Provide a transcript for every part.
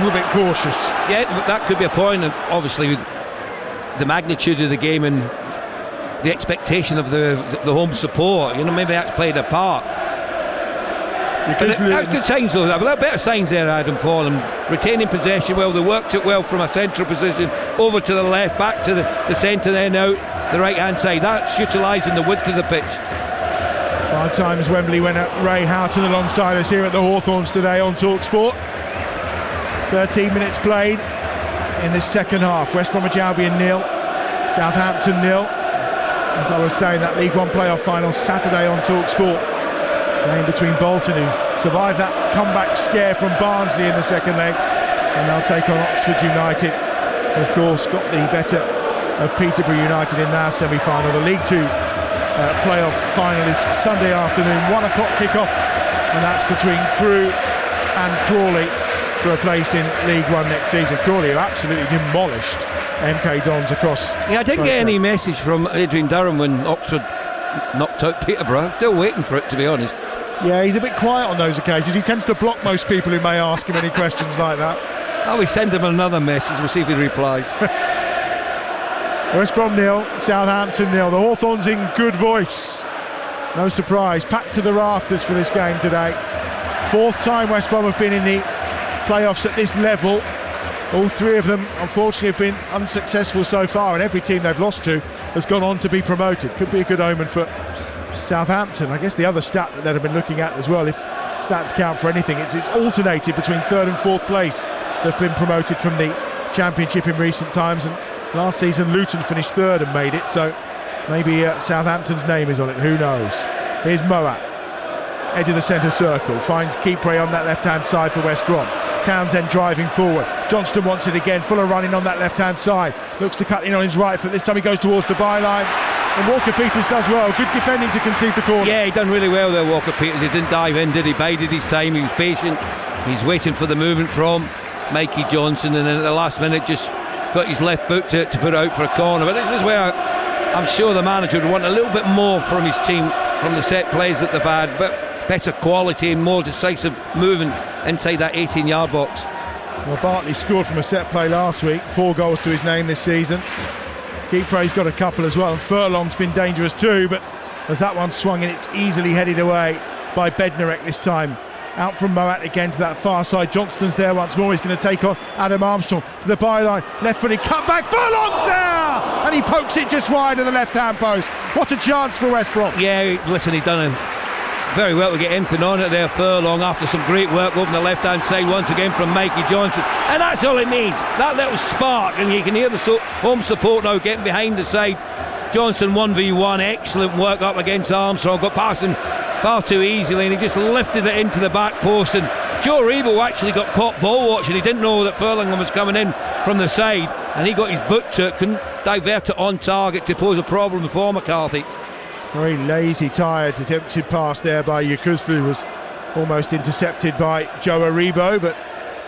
A little bit cautious. Yeah, that could be a point, and obviously with the magnitude of the game and the expectation of the home support, maybe that's played a part. That's good signs though. A little better signs there, Adam, Paul, and retaining possession well. They worked it well from a central position over to the left, back to the centre, then out the right hand side. That's utilising the width of the pitch. 5 times Wembley winner Ray Houghton alongside us here at the Hawthorns today on TalkSport. 13 minutes played in this second half. West Bromwich Albion 0, Southampton 0. As I was saying, that League One playoff final Saturday on TalkSport. Game between Bolton, who survived that comeback scare from Barnsley in the second leg, and they'll take on Oxford United. Of course, got the better of Peterborough United in their semi-final. The League Two playoff final is Sunday afternoon, 1 o'clock kick-off, and that's between Crewe and Crawley for a place in League One next season. Crawley have absolutely demolished MK Dons across. Yeah, I didn't get any message from Adrian Durham when Oxford knocked out Peterborough. Still waiting for it, to be honest. Yeah, he's a bit quiet on those occasions. He tends to block most people who may ask him any questions like that. We send him another message, we'll see if he replies. West Brom 0, Southampton 0. The Hawthorns in good voice. No surprise, packed to the rafters for this game today. 4th time West Brom have been in the playoffs at this level. All 3 of them unfortunately have been unsuccessful so far, and every team they've lost to has gone on to be promoted. Could be a good omen for Southampton. I guess the other stat that they'd have been looking at as well, if stats count for anything, it's alternated between 3rd and 4th place. They've been promoted from the Championship in recent times, and last season Luton finished 3rd and made it, so maybe Southampton's name is on it, who knows. Here's Moat, edge of the centre circle, finds Kipre on that left hand side for West Brom. Townsend driving forward, Johnston wants it again, Fuller running on that left hand side, looks to cut in on his right foot, this time he goes towards the byline, and Walker Peters does well, good defending to concede the corner. Yeah, he done really well there, Walker Peters. He didn't dive in, did he? Bided his time, he was patient, he's waiting for the movement from Mikey Johnson, and then at the last minute just got his left boot to put out for a corner. But this is where I'm sure the manager would want a little bit more from his team, from the set plays that they've had, but better quality and more decisive movement inside that 18-yard box. Well, Bartley scored from a set play last week, 4 goals to his name this season. Kipre's got a couple as well, and Furlong's been dangerous too, but as that one swung in, it's easily headed away by Bednarek this time. Out from Moat again to that far side. Johnston's there once more. He's going to take on Adam Armstrong to the byline. Left-footed cutback. Furlong's there! And he pokes it just wide of the left-hand post. What a chance for West Brom. Yeah, listen, he done very well to get anything on it there, Furlong, after some great work over the left-hand side once again from Mikey Johnson. And that's all it needs. That little spark. And you can hear the home support now getting behind the side. Johnson 1v1. Excellent work up against Armstrong. Got past him far too easily, and he just lifted it into the back post, and Joe Rebo actually got caught ball watching. He didn't know that Furlong was coming in from the side, and he got his boot to it, couldn't divert it on target to pose a problem for McCarthy. Very lazy, tired, attempted pass there by Yukuzlu was almost intercepted by Joe Aribo, but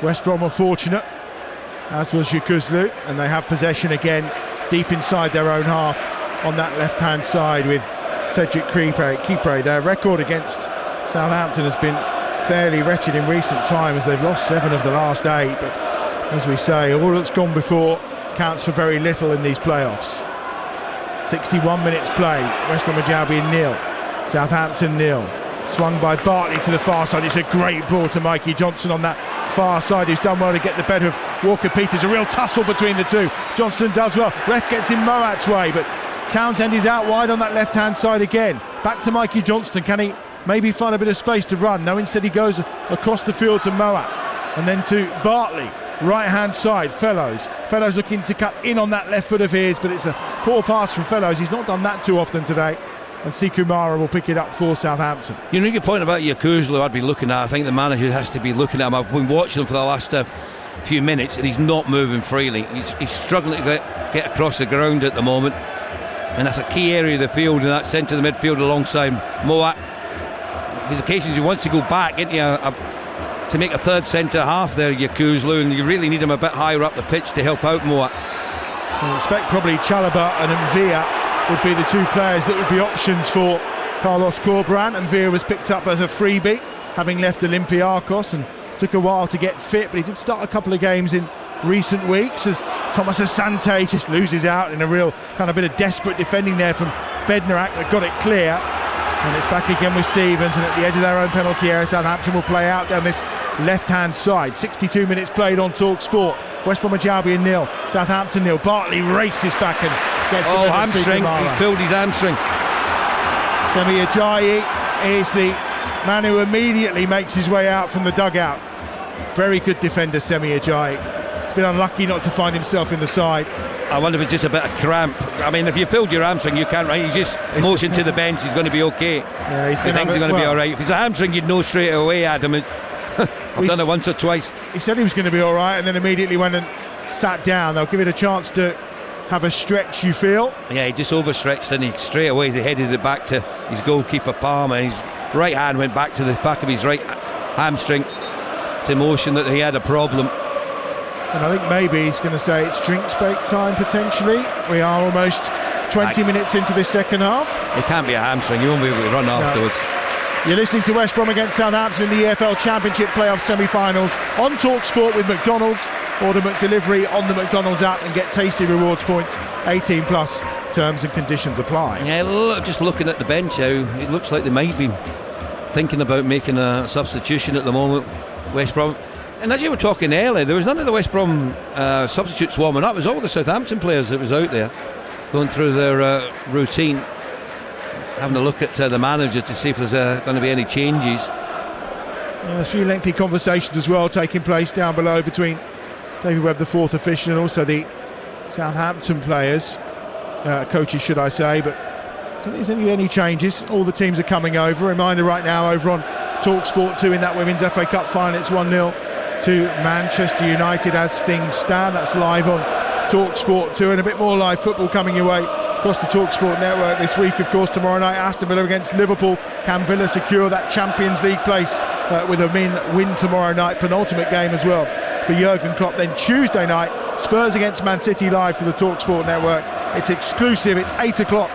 West Brom were fortunate, as was Yukuzlu, and they have possession again deep inside their own half on that left hand side with Cedric Kipre. Their record against Southampton has been fairly wretched in recent times. They've lost 7 of the last 8, but as we say, all that's gone before counts for very little in these playoffs. 61 minutes played, West Bromwich Albion 0, Southampton 0. Swung by Bartley to the far side. It's a great ball to Mikey Johnson on that far side, who's done well to get the better of Walker Peters. A real tussle between the two. Johnston does well, ref gets in Moat's way, but Townsend is out wide on that left hand side again. Back to Mikey Johnston. Can he maybe find a bit of space to run? No, instead he goes across the field to Moat, and then to Bartley, right hand side. Fellows looking to cut in on that left foot of his, but it's a poor pass from Fellows. He's not done that too often today, and Sikumara will pick it up for Southampton. You know, your point about Yukuzlu, I'd be looking at. I think the manager has to be looking at him. I've been watching him for the last few minutes, and he's not moving freely. He's struggling to get across the ground at the moment, and that's a key area of the field, in that centre of the midfield alongside Moat. There's occasions he wants to go back into to make a third centre half there, Yukuzlu, and you really need him a bit higher up the pitch to help out Moat. I expect probably Chalobah and Mvia would be the two players that would be options for Carlos Corberán. And Mvia was picked up as a freebie, having left Olympiacos, and took a while to get fit, but he did start a couple of games in recent weeks as Thomas Asante just loses out in a real kind of bit of desperate defending there from Bednarak that got it clear. And it's back again with Stevens, and at the edge of their own penalty area, Southampton will play out down this left-hand side. 62 minutes played on Talk Sport. West Bromwich Albion 0, Southampton 0. Bartley races back and gets the hamstring. He's pulled his hamstring. Semi Ajayi is the man who immediately makes his way out from the dugout. Very good defender, Semi Ajayi. It's been unlucky not to find himself in the side. I wonder if it's just a bit of cramp. I mean, if you pulled your hamstring, you can't, right? You just motion to the bench, he's going to be okay. Yeah, he's going to be all right. If it's a hamstring, you'd know straight away, Adam. I've done it once or twice. He said he was going to be all right, and then immediately went and sat down. They'll give it a chance to have a stretch, you feel? Yeah, he just overstretched, and he straight away he headed it back to his goalkeeper Palmer. His right hand went back to the back of his right hamstring to motion that he had a problem. And I think maybe he's going to say it's drinks break time potentially. We are almost 20 minutes into this second half. It can't be a hamstring, you won't be able to run afterwards. You're listening to West Brom against Southampton in the EFL Championship playoff semi-finals on Talk Sport with McDonald's. Order McDelivery on the McDonald's app and get tasty rewards points. 18 plus, terms and conditions apply. Yeah, just looking at the bench now, it looks like they might be thinking about making a substitution at the moment, West Brom. And as you were talking earlier, there was none of the West Brom substitutes warming up. It was all the Southampton players that was out there going through their routine, having a look at the manager to see if there's going to be any changes. There's a few lengthy conversations as well taking place down below between David Webb, the fourth official, and also the Southampton players, coaches should I say, but I don't think there's any changes. All the teams are coming over. Reminder right now over on Talk Sport 2 in that Women's FA Cup final, it's 1-0 to Manchester United as things stand. That's live on Talk Sport 2, and a bit more live football coming your way across the Talk Sport network this week. Of course, tomorrow night, Aston Villa against Liverpool. Can Villa secure that Champions League place with a win tomorrow night? Penultimate game as well for Jurgen Klopp. Then Tuesday night, Spurs against Man City live to the Talk Sport network. It's exclusive. It's 8 o'clock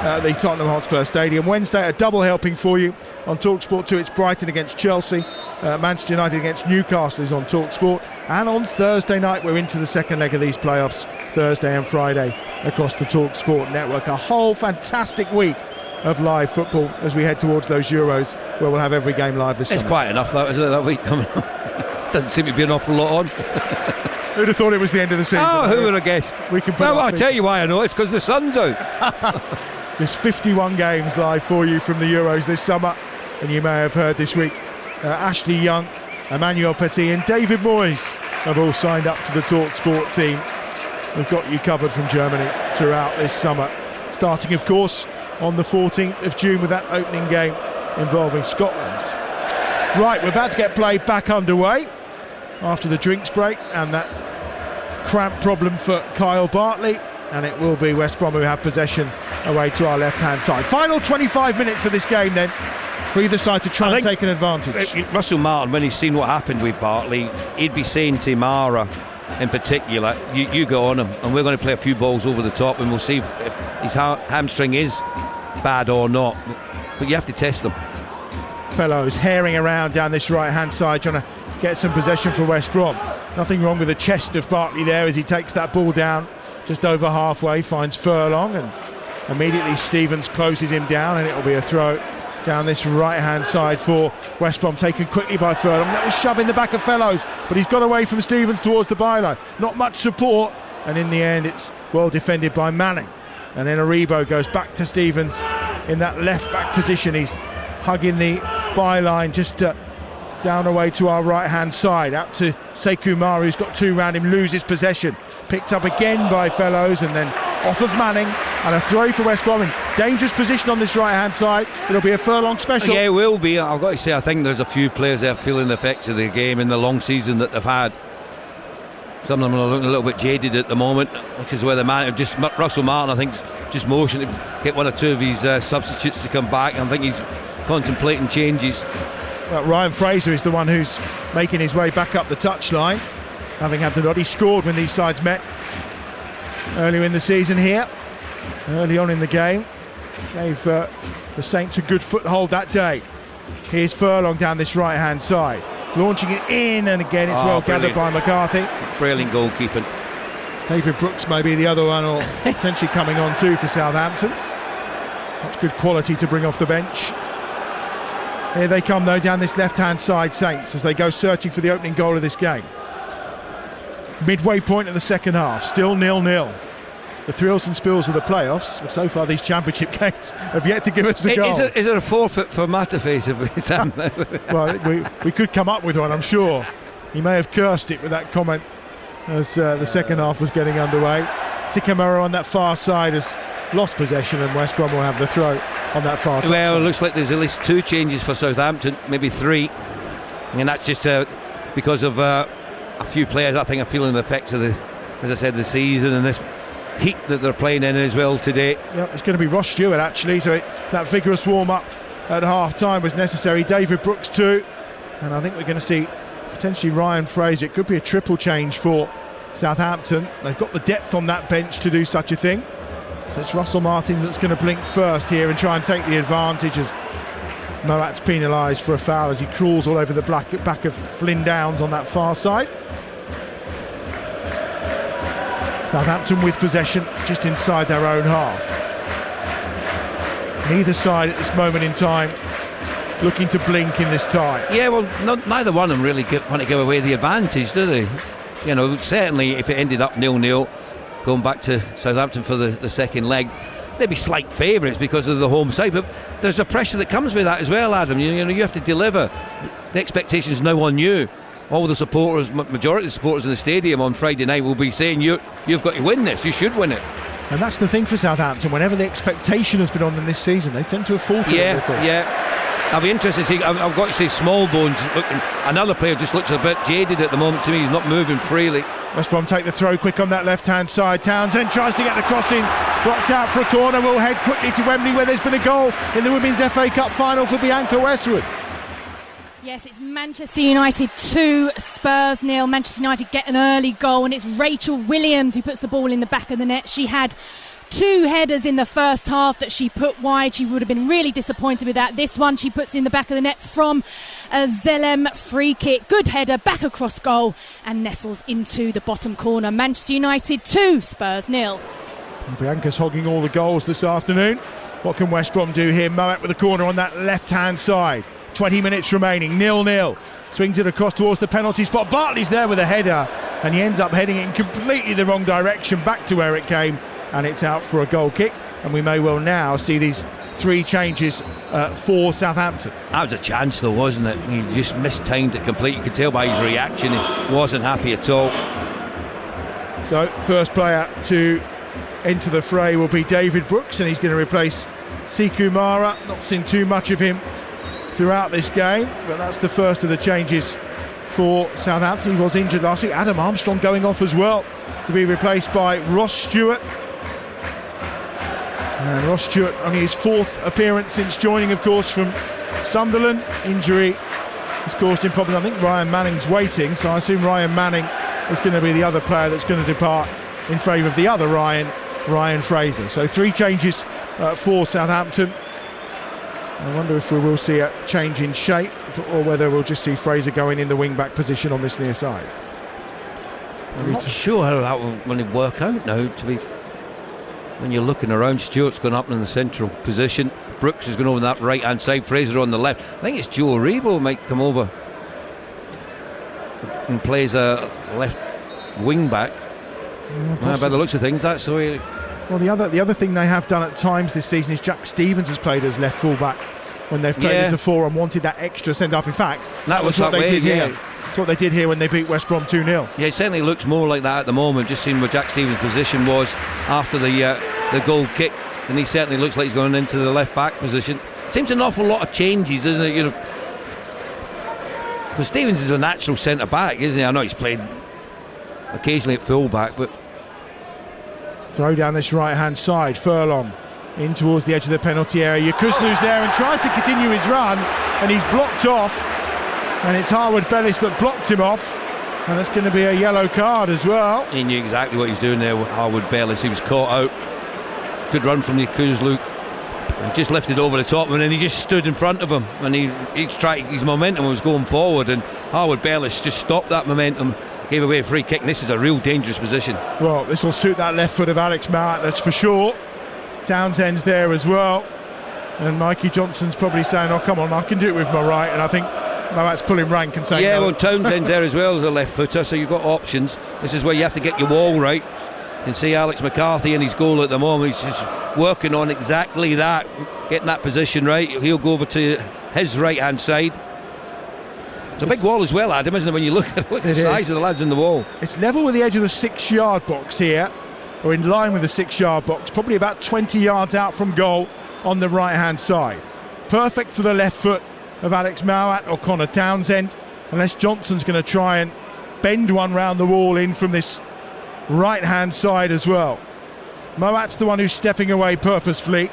at the Tottenham Hotspur Stadium. Wednesday, a double helping for you on Talk Sport 2. It's Brighton against Chelsea. Manchester United against Newcastle is on Talk Sport. And on Thursday night, we're into the second leg of these playoffs, Thursday and Friday across the Talk Sport network. A whole fantastic week of live football as we head towards those Euros, where we'll have every game live this summer. It's quite enough, though, isn't it, that week coming up? Doesn't seem to be an awful lot on. Who'd have thought it was the end of the season? Oh, who would have guessed? We can put I'll tell you why I know. It's because the sun's out. There's 51 games live for you from the Euros this summer, and you may have heard this week Ashley Young, Emmanuel Petit and David Moyes have all signed up to the Talk Sport team. We've got you covered from Germany throughout this summer, starting of course on the 14th of June with that opening game involving Scotland. Right, we're about to get play back underway after the drinks break and that cramp problem for Kyle Bartley, and it will be West Brom who have possession away to our left-hand side. Final 25 minutes of this game then for either side to try and take an advantage. Russell Martin, when he's seen what happened with Bartley, he'd be saying to Mara in particular, you go on him and we're going to play a few balls over the top and we'll see if his hamstring is bad or not, but you have to test them. Fellows herring around down this right-hand side trying to get some possession for West Brom. Nothing wrong with the chest of Bartley there as he takes that ball down just over halfway, finds Furlong, and immediately Stevens closes him down, and it'll be a throw down this right-hand side for West Brom, taken quickly by Furlong. That was shoving the back of Fellows, but he's got away from Stevens towards the byline. Not much support, and in the end it's well defended by Manning. And then Aribo goes back to Stevens in that left-back position. He's hugging the byline just down away to our right-hand side, out to Sekou Mara, who's got two round him, loses possession. Picked up again by Fellows, and then off of Manning, and a throw for West Brom in dangerous position on this right-hand side. It'll be a Furlong special. Yeah, it will be. I've got to say, I think there's a few players there feeling the effects of the game in the long season that they've had. Some of them are looking a little bit jaded at the moment, which is where the man, just Russell Martin, I think, just motioned to get one or two of his substitutes to come back. I think he's contemplating changes. Well, Ryan Fraser is the one who's making his way back up the touchline, having had the nod. He scored when these sides met earlier in the season here, early on in the game. Gave the Saints a good foothold that day. Here's Furlong down this right-hand side. launching it in, and again it's well gathered by McCarthy. Brilliant goalkeeping. David Brooks may be the other one, or potentially coming on too for Southampton. Such good quality to bring off the bench. Here they come though down this left-hand side, Saints, as they go searching for the opening goal of this game. Midway point of the second half, still 0-0. The thrills and spills of the playoffs, but so far these championship games have yet to give us a goal. Is there a forfeit for Mataface? Well, we could come up with one, I'm sure. He may have cursed it with that comment as the second half was getting underway. Sikamura on that far side has lost possession, and West Brom will have the throw on that far side. Well, it looks like there's at least 2 changes for Southampton, maybe 3, and that's just because of a few players I think are feeling the effects of the season and this heat that they're playing in as well today. Yeah, it's going to be Ross Stewart actually, so that vigorous warm-up at half-time was necessary. David Brooks too, and I think we're going to see potentially Ryan Fraser. It could be a triple change for Southampton. They've got the depth on that bench to do such a thing. So it's Russell Martin that's going to blink first here and try and take the advantage, as Moat's penalised for a foul as he crawls all over the back of Flynn Downs on that far side. Southampton with possession just inside their own half. Neither side at this moment in time looking to blink in this tie. Yeah, well, neither one of them really want to give away the advantage, do they? You know, certainly if it ended up 0-0, going back to Southampton for the second leg, they'd be slight favourites because of the home side, but there's a pressure that comes with that as well, Adam. You know, you have to deliver. The expectation's now on you. All the supporters, majority of the supporters in the stadium on Friday night will be saying you've got to win this, you should win it. And that's the thing for Southampton, whenever the expectation has been on them this season, they tend to have faltered a little. Yeah. I'll be interested to see. I've got to say, Smallbones, another player just looks a bit jaded at the moment to me. He's not moving freely. West Brom take the throw quick on that left-hand side. Townsend tries to get the cross in, blocked out for a corner. We'll head quickly to Wembley, where there's been a goal in the Women's FA Cup final for Bianca Westwood. Yes, it's Manchester United 2, Spurs 0. Manchester United get an early goal, and it's Rachel Williams who puts the ball in the back of the net. She had 2 headers in the first half that she put wide. She would have been really disappointed with that. This one she puts in the back of the net from a Zelem free kick. Good header, back across goal, and nestles into the bottom corner. Manchester United 2, Spurs 0. Bianca's hogging all the goals this afternoon. What can West Brom do here? Moet with a corner on that left-hand side. 20 minutes remaining, 0-0. Swings it across towards the penalty spot. Bartley's there with a header, and he ends up heading it in completely the wrong direction, back to where it came, and it's out for a goal kick. And we may well now see these 3 changes for Southampton. That was a chance though, wasn't it? He just mistimed it completely. You could tell by his reaction he wasn't happy at all. So first player to enter the fray will be David Brooks, and he's going to replace Sikamura. Not seen too much of him throughout this game, but that's the first of the changes for Southampton. He was injured last week. Adam Armstrong going off as well to be replaced by Ross Stewart. And Ross Stewart, only his 4th appearance since joining, of course, from Sunderland. Injury has caused him problems. I think Ryan Manning's waiting, so I assume Ryan Manning is going to be the other player that's going to depart in favour of the other Ryan Fraser. So 3 changes for Southampton. I wonder if we will see a change in shape, or whether we'll just see Fraser going in the wing-back position on this near side. I'm not sure how that will really work out now. When you're looking around, Stewart's going up in the central position. Brooks is going over that right-hand side. Fraser on the left. I think it's Joe Aribo might come over and plays a left wing-back. By the looks of things, that's the way. Well, the other thing they have done at times this season is Jack Stevens has played as left full-back when they've played as a 4 and wanted that extra send-up. In fact, that was what they did here. Yeah. That's what they did here when they beat West Brom 2-0. Yeah, it certainly looks more like that at the moment, just seeing where Jack Stevens' position was after the goal kick, and he certainly looks like he's going into the left-back position. Seems an awful lot of changes, isn't it? You know, because Stevens is a natural centre-back, isn't he? I know he's played occasionally at full-back, but... Throw down this right-hand side, Furlong in towards the edge of the penalty area. Yakuzlu's there and tries to continue his run, and he's blocked off, and it's Harwood Bellis that blocked him off, and that's going to be a yellow card as well. He knew exactly what he was doing there with Harwood Bellis. He was caught out. Good run from Yakuzlu. He just lifted over the top of him and he just stood in front of him, and he's tried, his momentum was going forward, and Howard Bellis just stopped that momentum, gave away a free kick, and this is a real dangerous position. Well, this will suit that left foot of Alex Mowat, that's for sure. Townsend's there as well, and Mikey Johnson's probably saying, oh come on, I can do it with my right, and I think Mowat's pulling rank and saying, yeah, no. well, Townsend's there as well as a left footer, so you've got options. This is where you have to get your wall right. You can see Alex McCarthy in his goal at the moment, he's just working on exactly that, getting that position right. He'll go over to his right hand side. It's a big wall as well, Adam, isn't it, when you look at the size of the lads in the wall. It's level with the edge of the 6-yard box here, or in line with the 6-yard box, probably about 20 yards out from goal on the right hand side. Perfect for the left foot of Alex Mowat or Connor Townsend, unless Johnson's going to try and bend one round the wall in from this right hand side as well. Mowat's the one who's stepping away purposefully.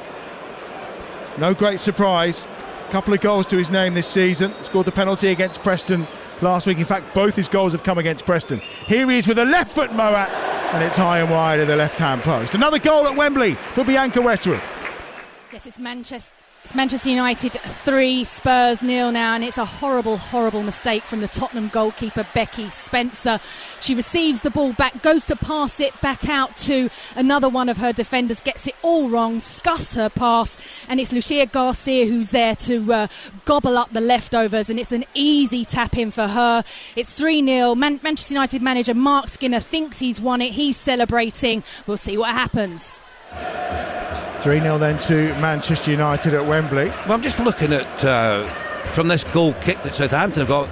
No great surprise. A couple of goals to his name this season. Scored the penalty against Preston last week. In fact, both his goals have come against Preston. Here he is with a left foot, Mowat, and it's high and wide of the left hand post. Another goal at Wembley for Bianca Westwood. Yes, it's Manchester United 3, Spurs 0 now, and it's a horrible mistake from the Tottenham goalkeeper Becky Spencer. She receives the ball back, goes to pass it back out to another one of her defenders, gets it all wrong, scuffs her pass, and it's Lucia Garcia who's there to gobble up the leftovers, and it's an easy tap in for her. It's 3-0. Manchester United manager Mark Skinner thinks he's won it, he's celebrating. We'll see what happens. 3-0 then to Manchester United at Wembley. Well, I'm just looking at from this goal kick that Southampton have got.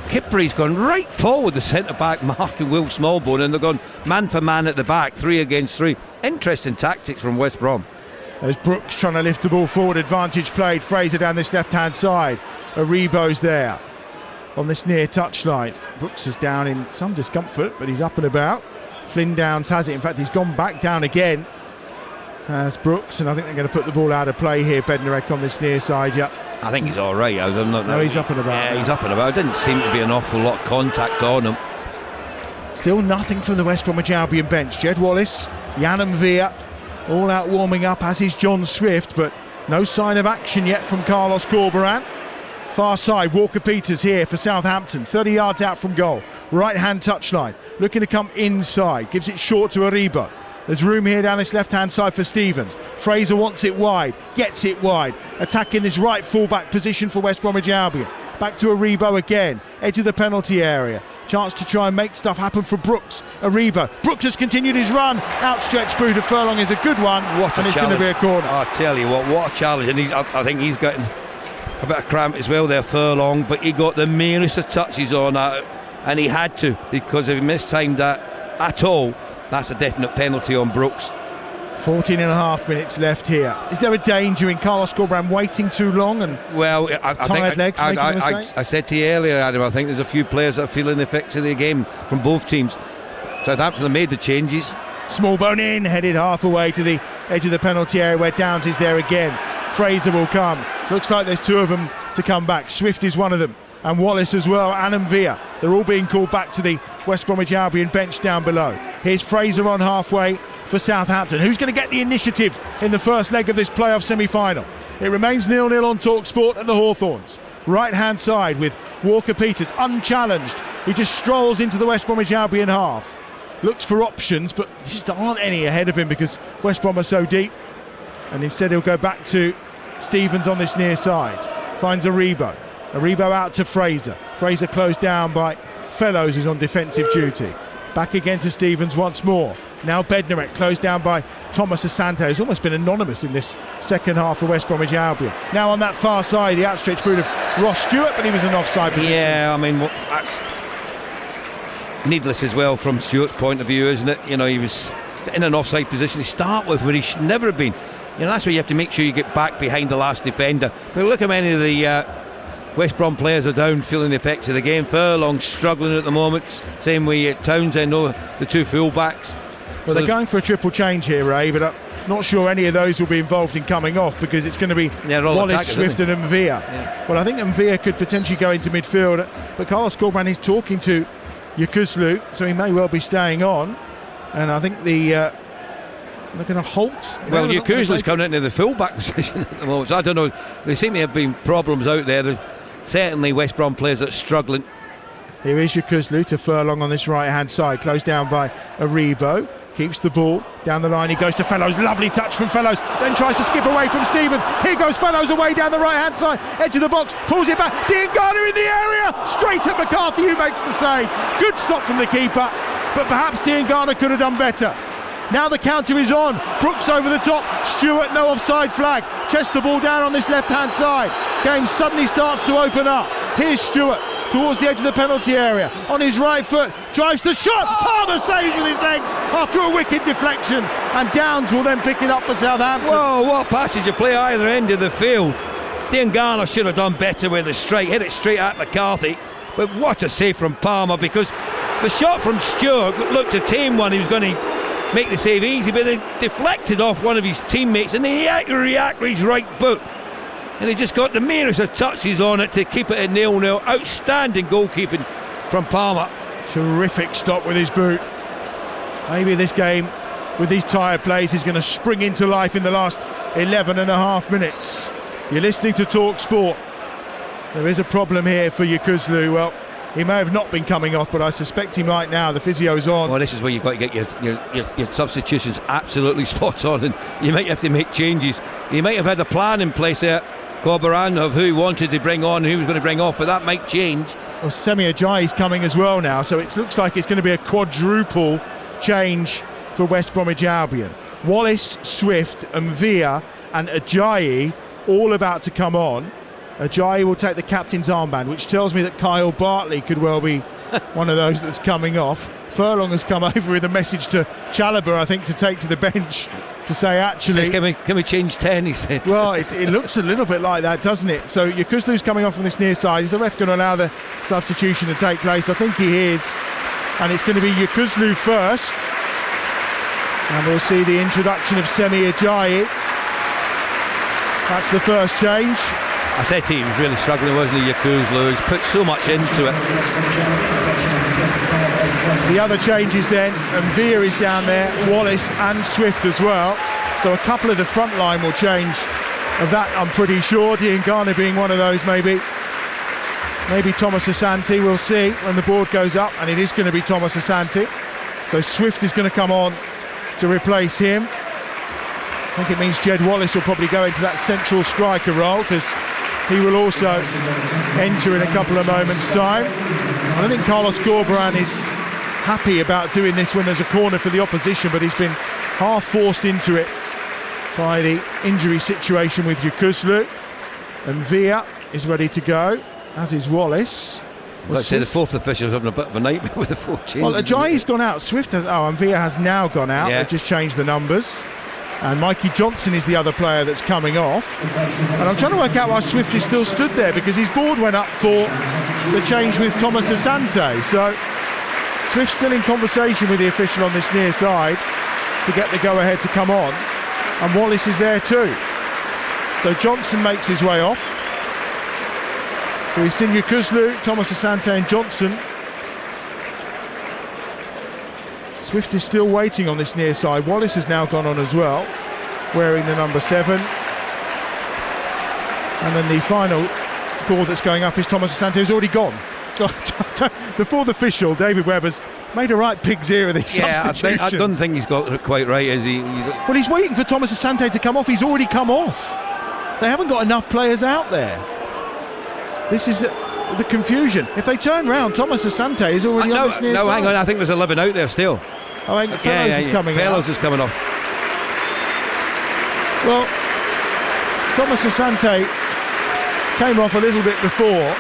Kipri's gone right forward, the centre-back Mark and Will Smallbone, and they've gone man for man at the back, 3 against 3. Interesting tactics from West Brom. There's Brooks trying to lift the ball forward, advantage played, Fraser down this left-hand side. Aribo's there on this near touchline. Brooks is down in some discomfort, but he's up and about. Flynn Downs has it, in fact he's gone back down again as Brooks, and I think they're going to put the ball out of play here. Bednarek on this near side. Yeah, I think he's alright. No, he's up and about. Yeah, he's up and about. Didn't seem to be an awful lot of contact on him. Still nothing from the West Bromwich Albion bench. Jed Wallace, Yanam Villa, all out warming up, as is John Swift, but no sign of action yet from Carlos Corberán. Far side, Walker Peters here for Southampton, 30 yards out from goal. Right hand touchline, looking to come inside, gives it short to Aribo. There's room here down this left-hand side for Stevens. Fraser wants it wide, gets it wide. Attacking this right full-back position for West Bromwich Albion. Back to Aribo again, edge of the penalty area. Chance to try and make stuff happen for Brooks. Aribo. Brooks has continued his run. Outstretched through to Furlong is a good one. And it's going to be a corner. I tell you what a challenge. And I think he's getting a bit of cramp as well there, Furlong. But he got the merest of touches on that. And he had to, because if he mistimed that at all, that's a definite penalty on Brooks. 14 and a half minutes left here. Is there a danger in Carlos Corberán waiting too long and tired legs making a mistake? I said to you earlier, Adam, I think there's a few players that are feeling the effects of the game from both teams. Southampton have made the changes. Smallbone in, headed half away to the edge of the penalty area where Downs is there again. Fraser will come. Looks like there's two of them to come back. Swift is one of them, and Wallace as well, and Villa. They're all being called back to the West Bromwich Albion bench down below. Here's Fraser on halfway for Southampton. Who's going to get the initiative in the first leg of this playoff semi-final? It remains 0-0 on TalkSport at the Hawthorns. Right hand side with Walker Peters unchallenged. He just strolls into the West Bromwich Albion half. Looks for options, but just aren't any ahead of him because West Brom are so deep. And instead he'll go back to Stevens on this near side. Finds Aribo. Aribo out to Fraser. Fraser closed down by Fellows, who's on defensive duty. Back again to Stevens once more. Now Bednarek closed down by Thomas Asante, who's almost been anonymous in this second half for West Bromwich Albion. Now on that far side, the outstretched boot of Ross Stewart, but he was an offside position. Yeah, I mean, that's needless as well from Stewart's point of view, isn't it? You know, he was in an offside position to start with where he should never have been. You know, that's where you have to make sure you get back behind the last defender. But look how many of the West Brom players are down feeling the effects of the game. Furlong struggling at the moment, same way Townsend, the two full-backs. Well, they're going for a triple change here, Ray, but I'm not sure any of those will be involved in coming off because it's going to be Wallace, Swift and Mvia. Yeah. Well, I think Mvia could potentially go into midfield, but Carlos Corberán is talking to Yekuzlu, so he may well be staying on. And I think the They're going to halt. Well, Yokozlu's coming into the full-back position at the moment, so I don't know. There seem to have been problems out there. There's certainly West Brom players that are struggling. Here is Yokozlu to Furlong on this right-hand side, closed down by Aribo. Keeps the ball down the line. He goes to Fellows. Lovely touch from Fellows. Then tries to skip away from Stevens. Here goes Fellows away down the right-hand side, edge of the box. Pulls it back. Diangana in the area. Straight at McCarthy, who makes the save. Good stop from the keeper, but perhaps Diangana could have done better. Now the counter is on. Brooks over the top. Stewart, no offside flag. Chests the ball down on this left-hand side. Game suddenly starts to open up. Here's Stewart towards the edge of the penalty area. On his right foot. Drives the shot. Palmer saves with his legs after a wicked deflection. And Downs will then pick it up for Southampton. Whoa, what passage of play either end of the field. Diangana should have done better with the strike. Hit it straight at McCarthy. But what a save from Palmer, because the shot from Stewart looked a tame one. He was going to make the save easy, but it deflected off one of his teammates, and he had to react with his right foot, and he just got the merest of touches on it to keep it at 0-0. Outstanding goalkeeping from Palmer. Terrific stop with his boot. Maybe this game, with these tired plays, is going to spring into life in the last 11 and a half minutes. You're listening to Talk Sport. There is a problem here for Yokozlu. Well, he may have not been coming off, but I suspect he might now. The physio's on. Well, this is where you've got to get your substitutions absolutely spot on, and you might have to make changes. You might have had a plan in place there, Corberan, of who he wanted to bring on and who he was going to bring off, but that might change. Well, Semi Ajayi's coming as well now, so it looks like it's going to be a quadruple change for West Bromwich Albion. Wallace, Swift and Villa and Ajayi all about to come on. Ajayi will take the captain's armband, which tells me that Kyle Bartley could well be one of those that's coming off. Furlong has come over with a message to Chalobah, I think, to take to the bench to say, actually... Says, can we change 10, he said. Well, it looks a little bit like that, doesn't it? So Yokozlu's coming off from this near side. Is the ref going to allow the substitution to take place? I think he is. And it's going to be Yokozlu first. And we'll see the introduction of Semi Ajayi. That's the first change. I said to you, he was really struggling, wasn't he, Yokozlu? He's put so much into it. The other changes then, and Villa is down there, Wallace and Swift as well. So a couple of the front line will change of that, I'm pretty sure. Diangana being one of those, maybe. Maybe Thomas Asante, we'll see when the board goes up, and it is going to be Thomas Asante. So Swift is going to come on to replace him. I think it means Jed Wallace will probably go into that central striker role, because he will also enter in a couple of moments' time. I don't think Carlos Corberan is happy about doing this when there's a corner for the opposition, but he's been half forced into it by the injury situation with Yokozlu. And Villa is ready to go, as is Wallace. Let's say the fourth official's having a bit of a nightmare with the 4 changes. Well, Ajayi's gone out, Swift has, and Villa has now gone out. Yeah. They've just changed the numbers. And Mikey Johnson is the other player that's coming off. And I'm trying to work out why Swift is still stood there, because his board went up for the change with Thomas Asante. So Swift's still in conversation with the official on this near side to get the go-ahead to come on. And Wallace is there too. So Johnson makes his way off. So we've seen Yokozlu, Thomas Asante and Johnson. Swift is still waiting on this near side. Wallace has now gone on as well, wearing the number 7. And then the final board that's going up is Thomas Asante, who's already gone. So the fourth official, David Webber's made a right pig's ear of these substitutions. I don't think he's got it quite right, is he? Well, he's waiting for Thomas Asante to come off. He's already come off. They haven't got enough players out there. This is the confusion. If they turn round, Thomas Asante is already on this near side. No, hang on, I think there's 11 out there still. Oh, I think Fellows is coming off. Fellows is coming off. Well, Thomas Asante came off a little bit before.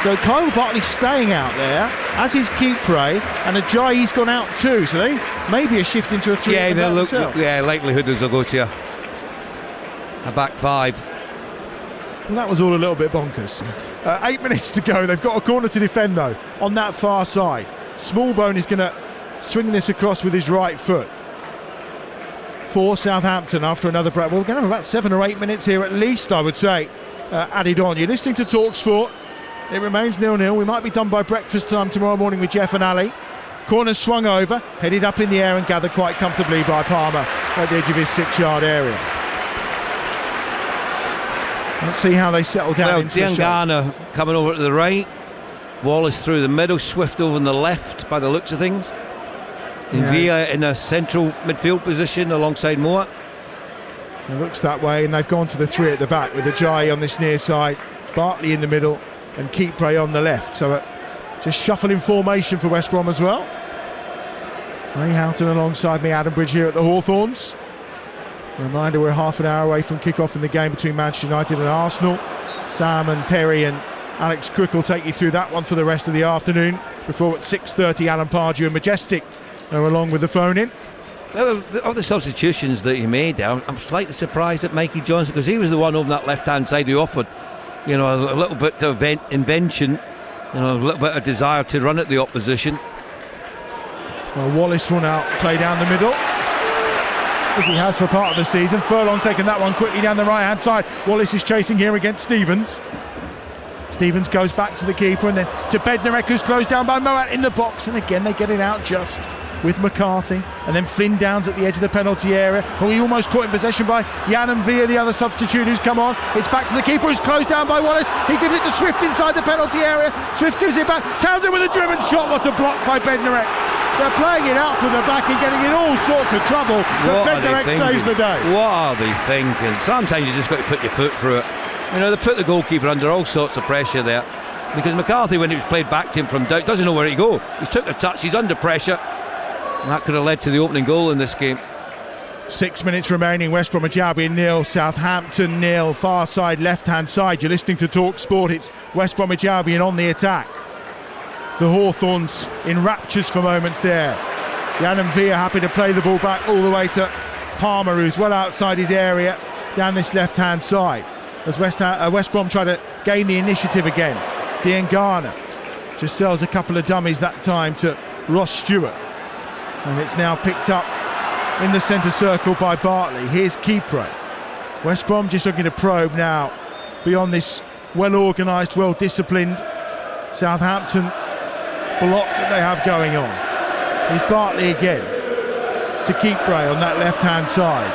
So Kyle Bartley's staying out there, as is Kipre, and Ajayi's gone out too. So they maybe a shift into a 3. Yeah, likelihood is they'll go to a back 5. Well, that was all a little bit bonkers. 8 minutes to go. They've got a corner to defend though on that far side. Smallbone is going to swing this across with his right foot for Southampton after another break. Well, we're going to have about 7 or 8 minutes here at least, I would say, added on. You're listening to Talk Sport. It remains 0-0. We might be done by breakfast time tomorrow morning with Jeff and Ali. Corner swung over, headed up in the air and gathered quite comfortably by Palmer at the edge of his 6-yard area. Let's see how they settle down. Well, into the shot. Diangana coming over to the right, Wallace through the middle, Swift over on the left by the looks of things. Villa in a central midfield position alongside Moat. It looks that way, and they've gone to the 3 at the back with Ajayi on this near side, Bartley in the middle and Keepray on the left. So just shuffling formation for West Brom as well. Ray Houghton alongside me, Adam Bridge here at the Hawthorns. Reminder, we're half an hour away from kick-off in the game between Manchester United and Arsenal. Sam and Perry and Alex Crook will take you through that one for the rest of the afternoon. Before at 6:30, Alan Pardew and Majestic are along with the phone-in. Well, of the substitutions that he made there, I'm slightly surprised at Mikey Johnson, because he was the one over that left-hand side who offered, you know, a little bit of invention, you know, a little bit of desire to run at the opposition. Well, Wallace will now play down the middle, as he has for part of the season. Furlong taking that one quickly down the right-hand side. Wallace is chasing here against Stevens. Stevens goes back to the keeper and then to Bednarek, who's closed down by Moat in the box, and again they get it out just with McCarthy, and then Flynn Downs at the edge of the penalty area, who he almost caught in possession by Yann Villa, the other substitute who's come on. It's back to the keeper, who's closed down by Wallace. He gives it to Swift inside the penalty area. Swift gives it back. Townsend with a driven shot. What a block by Bednarek. They're playing it out from the back and getting in all sorts of trouble, but Bednarek saves the day. What are they thinking? Sometimes you just got to put your foot through it. You know, they put the goalkeeper under all sorts of pressure there, because McCarthy, when he was played back to him from doubt, doesn't know where to go. He's took the touch, he's under pressure, and that could have led to the opening goal in this game. 6 minutes remaining. West Bromwich Albion 0, Southampton 0. Far side, left hand side. You're listening to Talk Sport. It's West Bromwich Albion on the attack. The Hawthorns in raptures for moments there. Yann Villa happy to play the ball back all the way to Palmer, who's well outside his area down this left hand side, as West Brom try to gain the initiative again. Diangana just sells a couple of dummies that time to Ross Stewart, and it's now picked up in the centre circle by Bartley. Here's Keepray. West Brom just looking to probe now beyond this well organised, well disciplined Southampton block that they have going on. Here's Bartley again to Keepray on that left hand side.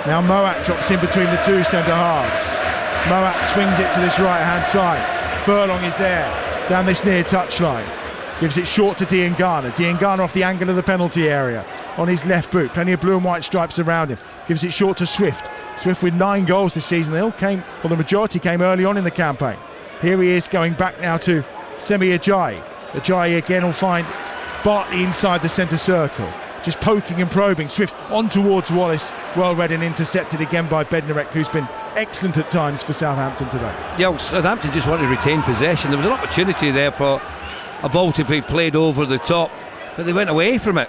Now Moat drops in between the two centre halves. Moat swings it to this right hand side. Furlong is there down this near touchline, gives it short to Diangana. Diangana off the angle of the penalty area on his left boot, plenty of blue and white stripes around him, gives it short to Swift. Swift with 9 goals this season. They all came, well, the majority came early on in the campaign. Here he is going back now to Semi Ajayi. Ajayi again will find Bartley inside the centre circle, just poking and probing. Swift on towards Wallace, well read and intercepted again by Bednarek, who's been excellent at times for Southampton today. Yeah, well, Southampton just wanted to retain possession. There was an opportunity there for a ball to be played over the top, but they went away from it.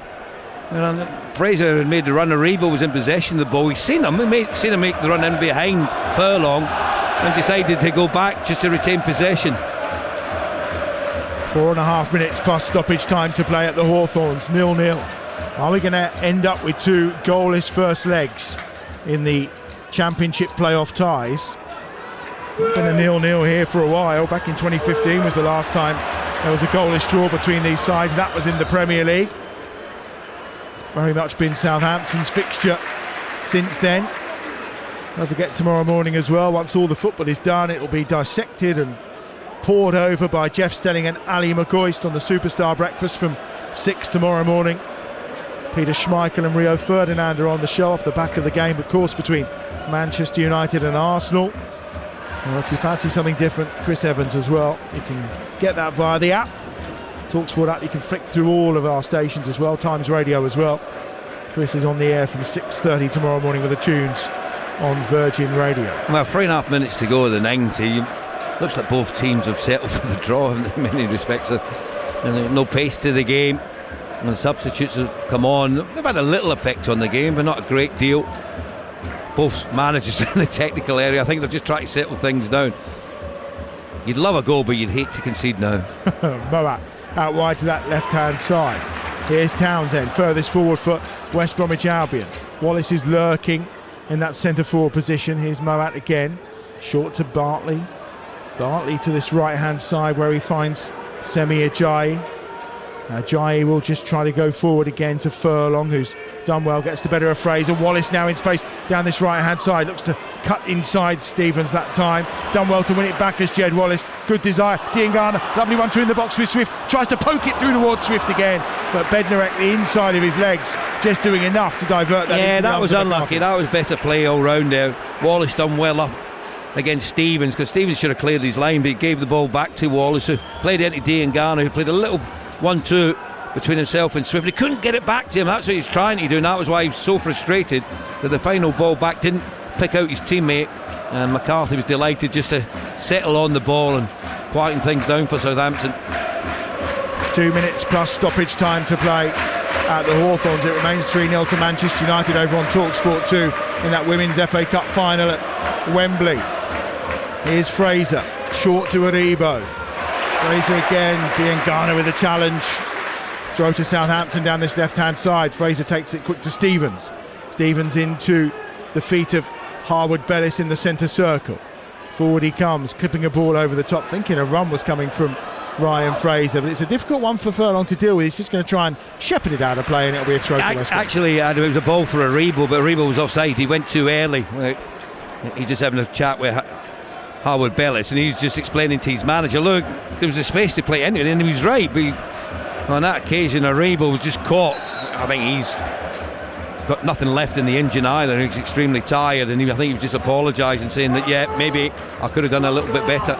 And Fraser had made the run. Aribo was in possession of the ball. We've seen him make the run in behind Furlong and decided to go back just to retain possession. 4.5 minutes plus stoppage time to play at the Hawthorns, 0-0. Are we going to end up with 2 goalless first legs in the Championship playoff ties? Been a 0-0 here for a while. Back in 2015 was the last time there was a goalless draw between these sides. That was in the Premier League. It's very much been Southampton's fixture since then. Don't forget tomorrow morning as well, once all the football is done, it will be dissected and poured over by Jeff Stelling and Ali McCoist on the Superstar Breakfast from 6 tomorrow morning. Peter Schmeichel and Rio Ferdinand are on the show off the back of the game, of course, between Manchester United and Arsenal. Well, if you fancy something different, Chris Evans as well, you can get that via the app, TalkSport app. You can flick through all of our stations as well, Times Radio as well. Chris is on the air from 6:30 tomorrow morning with the tunes on Virgin Radio. Well, 3.5 minutes to go of the 90. Looks like both teams have settled for the draw in many respects. And no pace to the game. And the substitutes have come on. They've had a little effect on the game, but not a great deal. Both managers in the technical area, I think they're just trying to settle things down. You'd love a goal, but you'd hate to concede now. Moat out wide to that left-hand side. Here's Townsend, furthest forward for West Bromwich Albion. Wallace is lurking in that centre-forward position. Here's Moat again, short to Bartley. Bartley to this right-hand side where he finds Semi Ajayi. Jai will just try to go forward again to Furlong, who's done well, gets the better of Fraser. Wallace now in space down this right hand side, looks to cut inside Stevens that time. He's done well to win it back as Jed Wallace. Good desire. Diangana, lovely one through in the box with Swift, tries to poke it through towards Swift again, but Bednarek, the inside of his legs, just doing enough to divert that. Yeah, that was unlucky. That was better play all round there. Wallace done well up against Stevens, because Stevens should have cleared his line, but he gave the ball back to Wallace, who played it into Diangana, who played a little 1-2 between himself and Swift. He couldn't get it back to him. That's what he's trying to do, and that was why he was so frustrated that the final ball back didn't pick out his teammate, and McCarthy was delighted just to settle on the ball and quieten things down for Southampton. 2 minutes plus stoppage time to play at the Hawthorns. It remains 3-0 to Manchester United over on TalkSport 2 in that Women's FA Cup final at Wembley. Here's Fraser, short to Aribo. Fraser again, Diangana with a challenge. Throw to Southampton down this left-hand side. Fraser takes it quick to Stevens. Stevens into the feet of Harwood-Bellis in the centre circle. Forward he comes, clipping a ball over the top, thinking a run was coming from Ryan Fraser, but it's a difficult one for Furlong to deal with. He's just going to try and shepherd it out of play, and it'll be a throw to West Brom. Actually, it was a ball for Aribo, but Aribo was offside. He went too early. He's just having a chat with Harwood-Bellis, and he's just explaining to his manager, look, there was a space to play anyway, and he was right, but on that occasion Aribo was just caught. I think he's got nothing left in the engine either. He's extremely tired, and I think he was just apologising, saying that yeah, maybe I could have done a little bit better.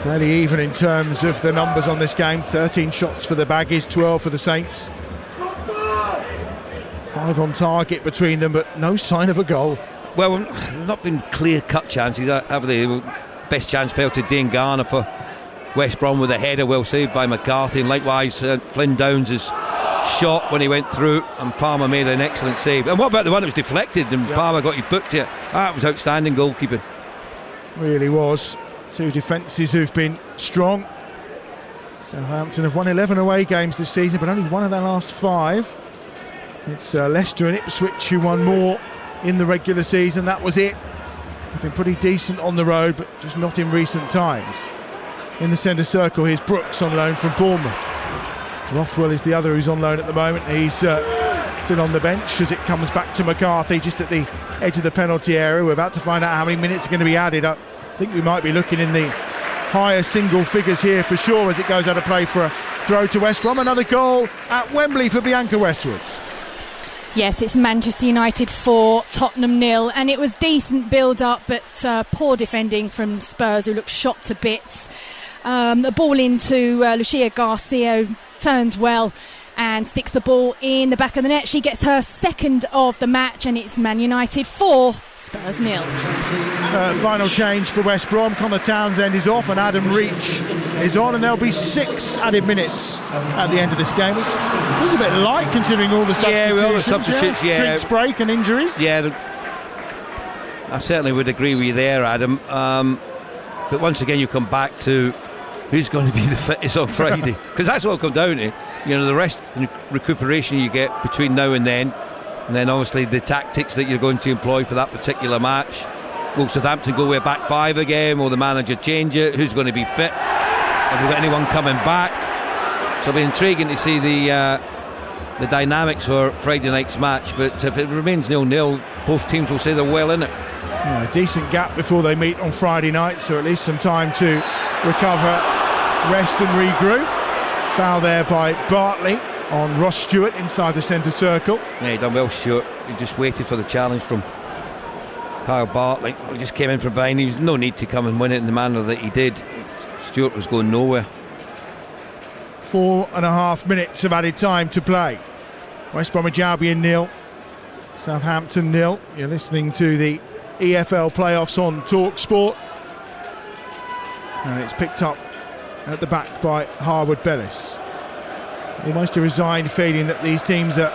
Fairly even in terms of the numbers on this game. 13 shots for the Baggies, 12 for the Saints. 5 on target between them, but no sign of a goal. Well, not been clear-cut chances, have they? Best chance fell to Diangana for West Brom with a header, well saved by McCarthy, and likewise Flynn Downs' shot when he went through, and Palmer made an excellent save. And what about the one that was deflected and Palmer got his booked here? That was outstanding goalkeeping. Really was. Two defences who've been strong. Southampton have won 11 away games this season, but only one of their last 5. It's Leicester and Ipswich who won more in the regular season. That was it. They've been pretty decent on the road, but just not in recent times. In the centre circle, here's Brooks on loan from Bournemouth. Rothwell is the other who's on loan at the moment. He's still on the bench as it comes back to McCarthy just at the edge of the penalty area. We're about to find out how many minutes are going to be added. I think we might be looking in the higher single figures here for sure as it goes out of play for a throw to West Brom. Another goal at Wembley for Bianca Westwood. Yes, it's Manchester United 4, Tottenham 0, and it was decent build-up, but poor defending from Spurs, who looked shot to bits. The ball into Lucia Garcia, turns well and sticks the ball in the back of the net. She gets her second of the match, and it's Man United 4, Spurs 0. Final change for West Brom. Connor Townsend is off and Adam Reach is on, and there'll be 6 added minutes at the end of this game. It's a bit light considering all the substitutions. Yeah, with all the substitutes, yeah. Drinks break and injuries. Yeah, I certainly would agree with you there, Adam. But once again, you come back to who's going to be the fittest on Friday, because that's what it'll come down to. You know, the rest and recuperation you get between now and then obviously the tactics that you're going to employ for that particular match. Will Southampton go with a back 5 again? Will the manager change it? Who's going to be fit? Have we got anyone coming back? So it'll be intriguing to see the dynamics for Friday night's match. But if it remains 0-0, both teams will say they're well in it. Yeah, a decent gap before they meet on Friday night, so at least some time to recover, rest and regroup. Foul there by Bartley on Ross Stewart inside the centre circle. Yeah, he done well, Stewart. He just waited for the challenge from Kyle Bartley. He just came in from behind. There was no need to come and win it in the manner that he did. Stewart was going nowhere. 4.5 minutes of added time to play. West Bromwich Albion 0, Southampton 0. You're listening to the EFL playoffs on TalkSport, and it's picked up at the back by Harwood-Bellis. Almost a resigned feeling that these teams are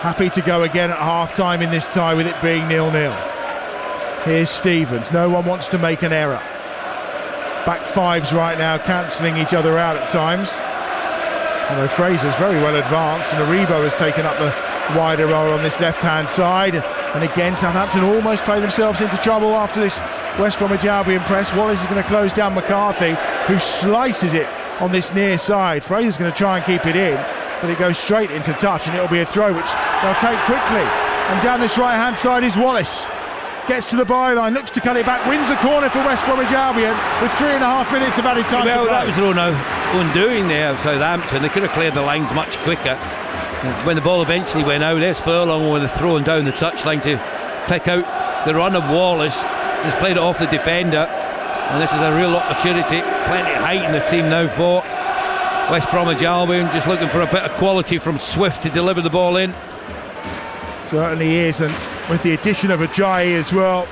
happy to go again at half-time in this tie with it being 0-0. Here's Stevens. No one wants to make an error. Back 5s right now cancelling each other out at times. Although Fraser's very well advanced, and Aribo has taken up the wider role on this left-hand side. And again, Southampton almost play themselves into trouble after this West Bromwich Albion press. Wallace is going to close down McCarthy, who slices it on this near side. Fraser's going to try and keep it in, but it goes straight into touch, and it'll be a throw which they'll take quickly. And down this right hand side is Wallace. Gets to the byline, looks to cut it back, wins a corner for West Bromwich Albion with 3.5 minutes of added time to play. That was their own undoing there of Southampton. They could have cleared the lines much quicker. When the ball eventually went out, there's Furlong with a throw down the touchline to pick out the run of Wallace. Just played it off the defender, and this is a real opportunity. Plenty of height in the team now for West Bromwich Albion, just looking for a bit of quality from Swift to deliver the ball in. Certainly is, and with the addition of Ajayi as well,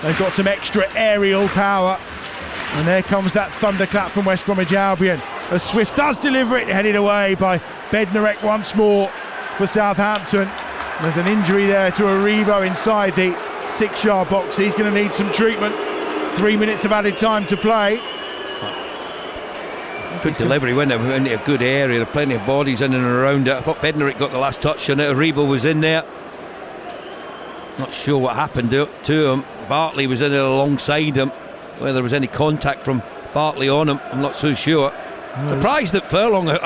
they've got some extra aerial power. And there comes that thunderclap from West Bromwich Albion as Swift does deliver it, headed away by Bednarek once more for Southampton. There's an injury there to Aribo inside the 6-yard box. He's going to need some treatment. 3 minutes of added time to play. Good delivery, went into a good area. There are plenty of bodies in and around it. I thought Bednarek got the last touch on it. Aribo was in there. Not sure what happened to him. Bartley was in it alongside him. Whether there was any contact from Bartley on him, I'm not so sure. Surprised that Furlong, I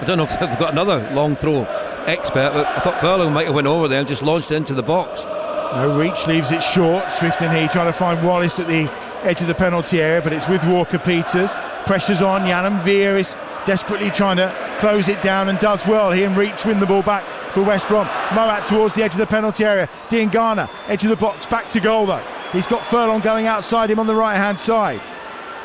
don't know if they've got another long throw expert, but I thought Furlong might have went over there and just launched it into the box. No reach, leaves it short. Swift and he trying to find Wallace at the edge of the penalty area, but it's with Walker-Peters. Pressure's on. Yanam Veer is desperately trying to close it down and does well. He and Reach win the ball back for West Brom. Moat towards the edge of the penalty area. Diangana, edge of the box, back to goal though. He's got Furlong going outside him on the right hand side.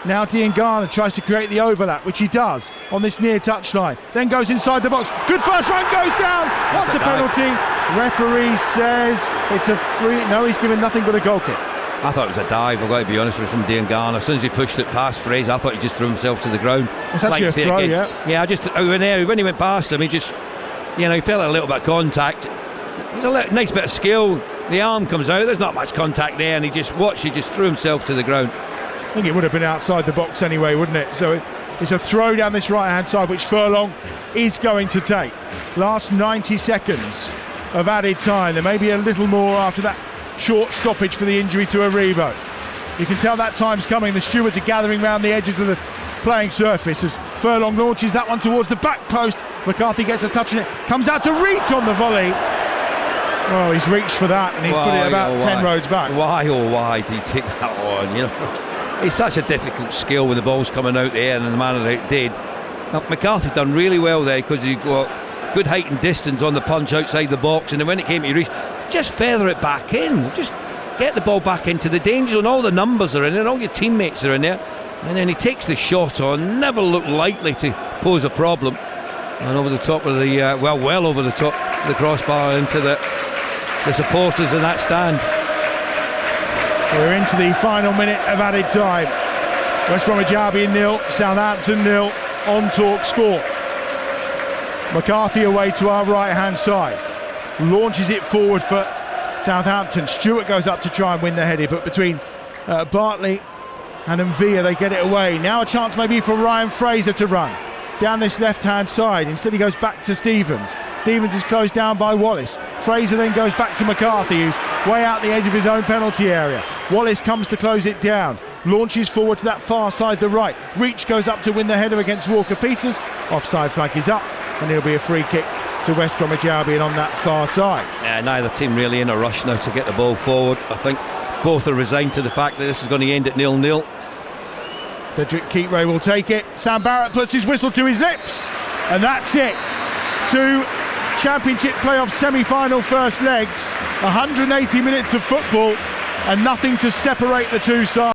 Now Diangana tries to create the overlap, which he does on this near touchline. Then goes inside the box. Good first run, goes down. What's a penalty? Referee says it's a free. No, he's given nothing but a goal kick. I thought it was a dive, I've got to be honest with you, from Diangana. As soon as he pushed it past Fraser, I thought he just threw himself to the ground. It's actually a throw, yeah. Yeah, when he went past him, he just, he felt a little bit of contact. It was a nice bit of skill. The arm comes out, there's not much contact there, and he just threw himself to the ground. I think it would have been outside the box anyway, wouldn't it? So it's a throw down this right hand side, which Furlong is going to take. Last 90 seconds of added time. There may be a little more after that short stoppage for the injury to Aribo. You can tell that time's coming. The stewards are gathering around the edges of the playing surface as Furlong launches that one towards the back post. McCarthy gets a touch on it, comes out to reach on the volley. Oh, he's reached for that and he's put it about 10 roads back. Why did he take that one? It's such a difficult skill when the ball's coming out there, and the manner that it did. Now, McCarthy done really well there because he got good height and distance on the punch outside the box, and then when it came to reach, just feather it back in, just get the ball back into the danger zone. All the numbers are in there, all your teammates are in there, and then he takes the shot on, never looked likely to pose a problem, and over the top of the well over the top of the crossbar into the supporters in that stand. We're into the final minute of added time. West Bromwich Albion 0, Southampton 0 on Talk Sport. McCarthy away to our right hand side, launches it forward for Southampton. Stewart goes up to try and win the header, but between Bartley and Mvia they get it away. Now a chance maybe for Ryan Fraser to run down this left hand side. Instead he goes back to Stevens. Stevens is closed down by Wallace. Fraser then goes back to McCarthy, who's way out the edge of his own penalty area. Wallace comes to close it down, launches forward to that far side, the right. Reach goes up to win the header against Walker-Peters. Offside flag is up, and it'll be a free kick to West Bromwich Albion on that far side. Yeah, neither team really in a rush now to get the ball forward. I think both are resigned to the fact that this is going to end at 0-0. Cedric Keatray will take it. Sam Barrett puts his whistle to his lips, and that's it. 2 Championship playoff semi-final first legs, 180 minutes of football, and nothing to separate the two sides.